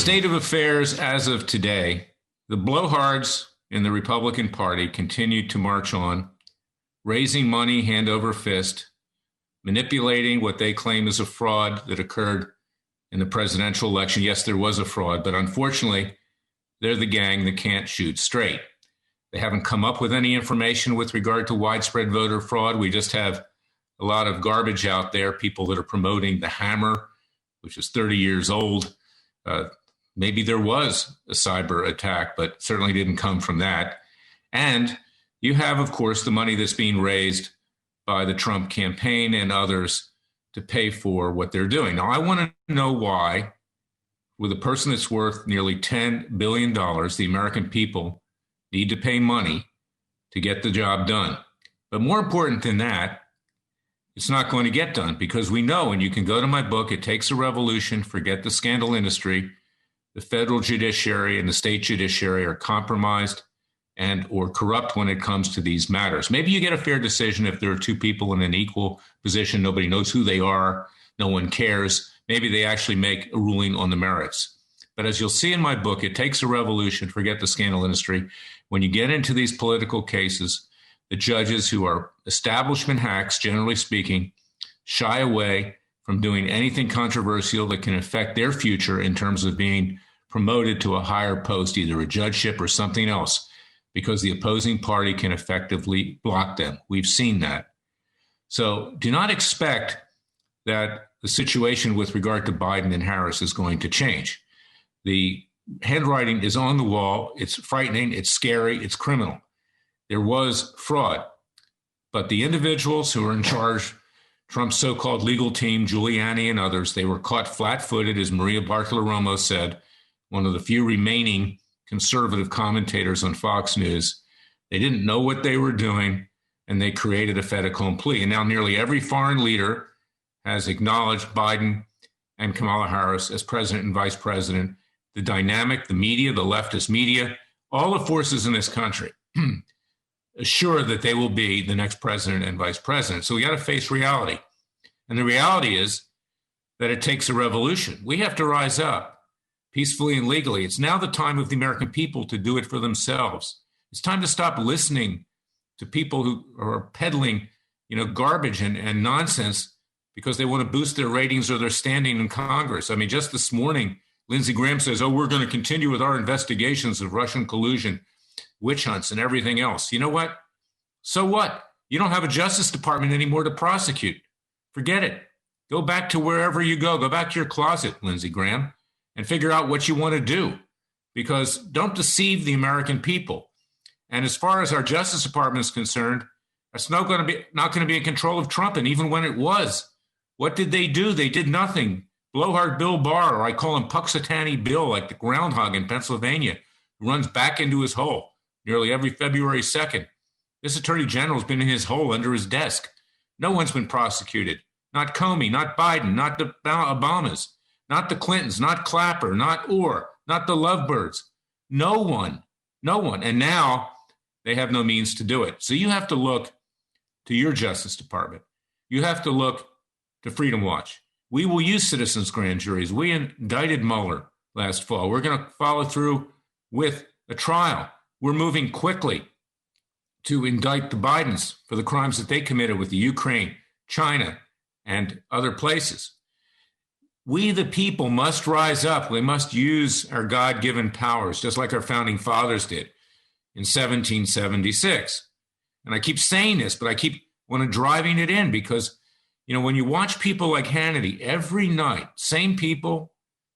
state of affairs as of today, the blowhards in the Republican Party continue to march on, raising money hand over fist, manipulating what they claim is a fraud that occurred in the presidential election. Yes, there was a fraud, but unfortunately, they're the gang that can't shoot straight. They haven't come up with any information with regard to widespread voter fraud. We just have a lot of garbage out there, people that are promoting the hammer, which is 30 years old. Maybe there was a cyber attack, but certainly didn't come from that. And you have, of course, the money that's being raised by the Trump campaign and others to pay for what they're doing. Now, I want to know why, with a person that's worth nearly $10 billion, the American people need to pay money to get the job done. But more important than that, it's not going to get done because we know, and you can go to my book, It Takes a Revolution, Forget the Scandal Industry. The federal judiciary and the state judiciary are compromised and or corrupt when it comes to these matters. Maybe you get a fair decision if there are two people in an equal position. Nobody knows who they are. No one cares. Maybe they actually make a ruling on the merits. But as you'll see in my book, It Takes a Revolution, Forget the Scandal Industry. When you get into these political cases, the judges who are establishment hacks, generally speaking, shy away from doing anything controversial that can affect their future in terms of being promoted to a higher post, either a judgeship or something else, because the opposing party can effectively block them. We've seen that. So do not expect that the situation with regard to Biden and Harris is going to change. The handwriting is on the wall. It's frightening. It's scary. It's criminal. There was fraud, but the individuals who are in charge, Trump's so-called legal team, Giuliani and others, they were caught flat-footed, as Maria Bartiromo said, one of the few remaining conservative commentators on Fox News. They didn't know what they were doing, and they created a fait accompli. And now nearly every foreign leader has acknowledged Biden and Kamala Harris as president and vice president. The dynamic, the media, the leftist media, all the forces in this country assure that they will be the next president and vice president. So we got to face reality. And the reality is that it takes a revolution. We have to rise up peacefully and legally. It's now the time of the American people to do it for themselves. It's time to stop listening to people who are peddling, garbage and nonsense because they want to boost their ratings or their standing in Congress. I mean, just this morning, Lindsey Graham says, we're going to continue with our investigations of Russian collusion, witch hunts, and everything else. You know what? So what? You don't have a Justice Department anymore to prosecute. Forget it. Go back to wherever you go. Go back to your closet, Lindsey Graham, and figure out what you want to do. Because don't deceive the American people. And as far as our Justice Department is concerned, it's not going to be in control of Trump. And even when it was, what did they do? They did nothing. Blowhard Bill Barr, or I call him Puxatani Bill, like the groundhog in Pennsylvania, who runs back into his hole nearly every February 2nd. This attorney general has been in his hole under his desk. No one's been prosecuted. Not Comey, not Biden, not the Obamas, not the Clintons, not Clapper, not Orr, not the Lovebirds. No one. And now they have no means to do it. So you have to look to your Justice Department. You have to look to Freedom Watch. We will use citizens' grand juries. We indicted Mueller last fall. We're going to follow through with a trial. We're moving quickly to indict the Bidens for the crimes that they committed with the Ukraine, China, and other places. We, the people, must rise up. We must use our God-given powers, just like our founding fathers did in 1776. And I keep saying this, but I keep driving it in because, when you watch people like Hannity every night, same people,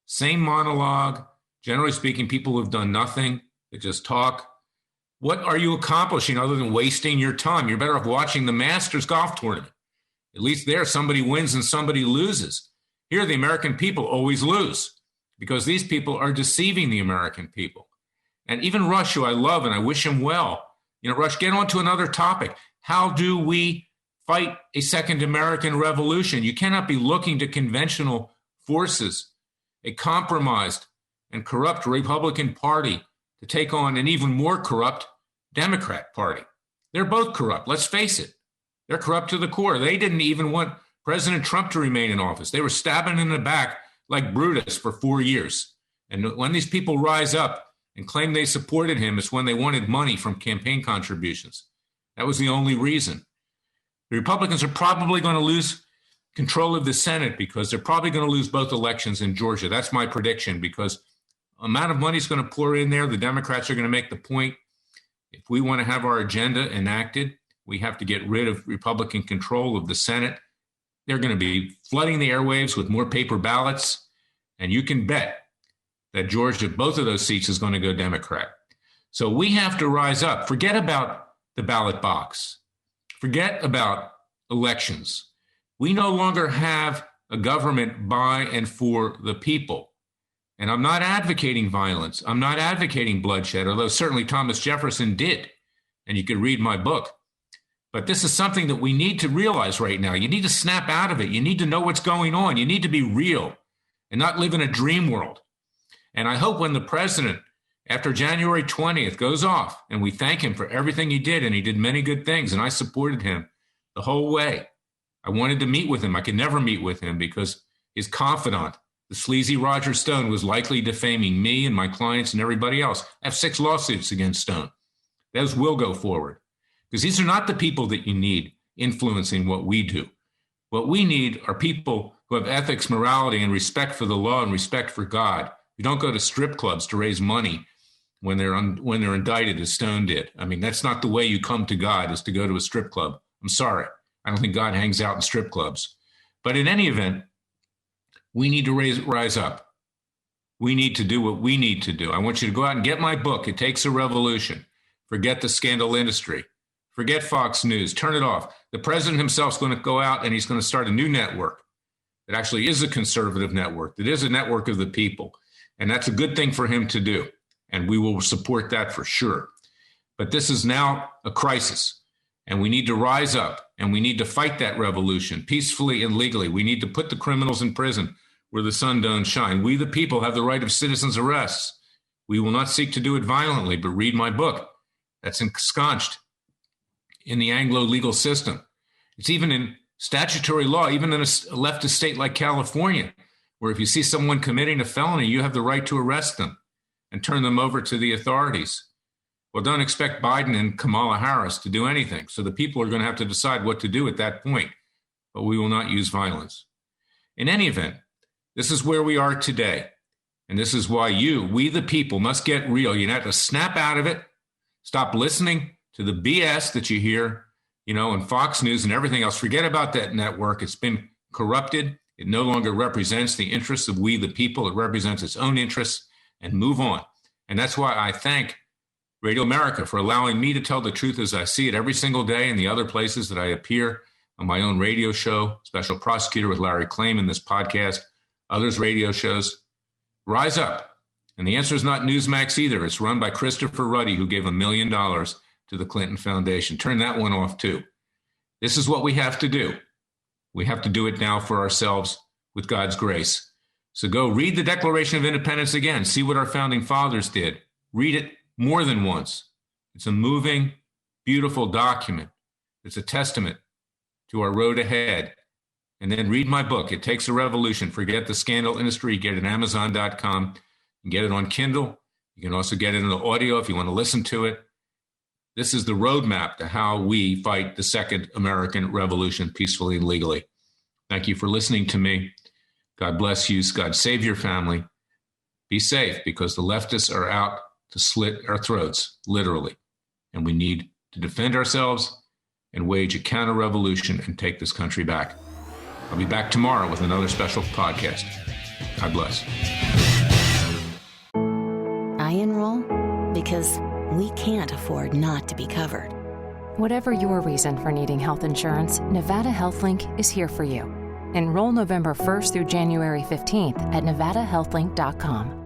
same monologue, generally speaking, people who've done nothing, they just talk. What are you accomplishing other than wasting your time? You're better off watching the Masters golf tournament. At least there, somebody wins and somebody loses. Here, the American people always lose because these people are deceiving the American people. And even Rush, who I love and I wish him well, Rush, get on to another topic. How do we fight a second American revolution? You cannot be looking to conventional forces, a compromised and corrupt Republican Party, to take on an even more corrupt Democrat Party. They're both corrupt. Let's face it. They're corrupt to the core. They didn't even want President Trump to remain in office. They were stabbing him in the back like Brutus for 4 years. And when these people rise up and claim they supported him, it's when they wanted money from campaign contributions. That was the only reason. The Republicans are probably going to lose control of the Senate because they're probably going to lose both elections in Georgia. That's my prediction, because the amount of money is going to pour in there. The Democrats are going to make the point, if we want to have our agenda enacted, we have to get rid of Republican control of the Senate. They're going to be flooding the airwaves with more paper ballots. And you can bet that Georgia, both of those seats, is going to go Democrat. So we have to rise up. Forget about the ballot box. Forget about elections. We no longer have a government by and for the people. And I'm not advocating violence. I'm not advocating bloodshed, although certainly Thomas Jefferson did. And you could read my book. But this is something that we need to realize right now. You need to snap out of it. You need to know what's going on. You need to be real and not live in a dream world. And I hope when the president, after January 20th, goes off, and we thank him for everything he did, and he did many good things, and I supported him the whole way. I wanted to meet with him. I could never meet with him because his confidant, the sleazy Roger Stone, was likely defaming me and my clients and everybody else. I have 6 lawsuits against Stone. Those will go forward because these are not the people that you need influencing what we do. What we need are people who have ethics, morality, and respect for the law and respect for God. You don't go to strip clubs to raise money when they're indicted, as Stone did. I mean, that's not the way you come to God, is to go to a strip club. I'm sorry. I don't think God hangs out in strip clubs. But in any event, we need to rise up. We need to do what we need to do. I want you to go out and get my book. It Takes a Revolution. Forget the scandal industry. Forget Fox News. Turn it off. The president himself is going to go out and he's going to start a new network that actually is a conservative network, that is a network of the people. And that's a good thing for him to do. And we will support that for sure. But this is now a crisis. And we need to rise up and we need to fight that revolution peacefully and legally. We need to put the criminals in prison where the sun don't shine. We, the people, have the right of citizens' arrests. We will not seek to do it violently, but read my book. That's ensconced in the Anglo legal system. It's even in statutory law, even in a leftist state like California, where if you see someone committing a felony, you have the right to arrest them and turn them over to the authorities. Well, don't expect Biden and Kamala Harris to do anything. So the people are going to have to decide what to do at that point, but we will not use violence. In any event, this is where we are today. And this is why we the people, must get real. You have to snap out of it. Stop listening to the BS that you hear, on Fox News and everything else. Forget about that network. It's been corrupted. It no longer represents the interests of we the people. It represents its own interests, and move on. And that's why I thank Radio America for allowing me to tell the truth as I see it every single day in the other places that I appear on my own radio show, Special Prosecutor with Larry Klaim in this podcast, others radio shows. Rise up. And the answer is not Newsmax either. It's run by Christopher Ruddy, who gave $1 million to the Clinton Foundation. Turn that one off too. This is what we have to do. We have to do it now for ourselves with God's grace. So go read the Declaration of Independence again. See what our founding fathers did. Read it more than once. It's a moving, beautiful document. It's a testament to our road ahead. And then read my book, It Takes a Revolution. Forget the scandal industry. Get it at Amazon.com. You can get it on Kindle. You can also get it in the audio if you want to listen to it. This is the roadmap to how we fight the second American Revolution peacefully and legally. Thank you for listening to me. God bless you. God save your family. Be safe, because the leftists are out to slit our throats, literally. And we need to defend ourselves and wage a counter-revolution and take this country back. I'll be back tomorrow with another special podcast. God bless. I enroll because we can't afford not to be covered. Whatever your reason for needing health insurance, Nevada HealthLink is here for you. Enroll November 1st through January 15th at nevadahealthlink.com.